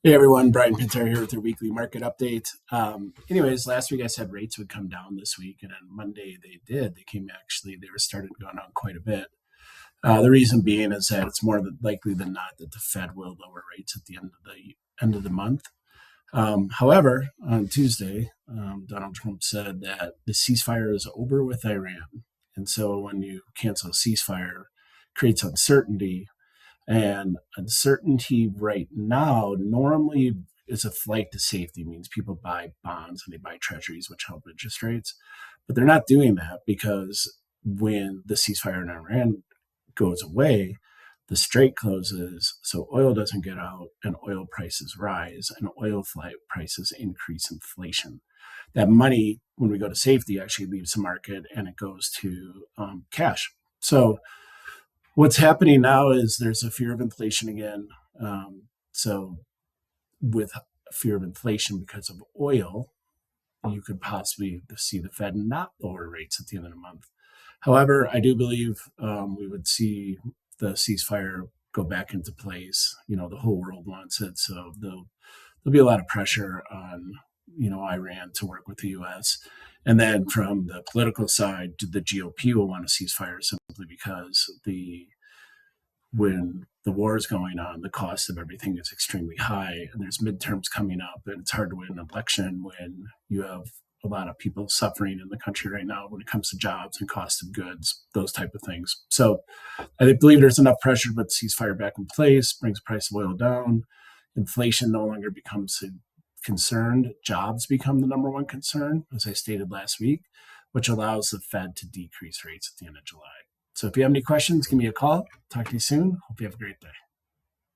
Hey everyone, Brian Pintar here with your weekly market update. Anyways, last week I said rates would come down this week, and on Monday they did. They were started going down quite a bit. The reason being is that it's more likely than not that the Fed will lower rates at the end of the month. However, on Tuesday, Donald Trump said that the ceasefire is over with Iran, and so when you cancel a ceasefire, it creates uncertainty, and uncertainty right now normally is a flight to safety, means people buy bonds and they buy treasuries, which help interest rates. But they're not doing that because when the ceasefire in Iran goes away, the strait closes, so oil doesn't get out, and oil prices rise, and oil prices increase inflation. That money, when we go to safety, actually leaves the market and it goes to cash. So what's happening now is there's a fear of inflation again. So with fear of inflation because of oil, you could possibly see the Fed not lower rates at the end of the month. However, I do believe we would see the ceasefire go back into place. The whole world wants it, so there'll be a lot of pressure on Iran to work with the U.S. And then from the political side, the GOP will want a ceasefire simply because when the war is going on, the cost of everything is extremely high, and there's midterms coming up, and it's hard to win an election when you have a lot of people suffering in the country right now when it comes to jobs and cost of goods, those type of things. So I believe there's enough pressure to put the ceasefire back in place, brings the price of oil down. Inflation no longer becomes a concern. Jobs become the number one concern, as I stated last week, which allows the Fed to decrease rates at the end of July. So if you have any questions, give me a call. Talk to you soon. Hope you have a great day.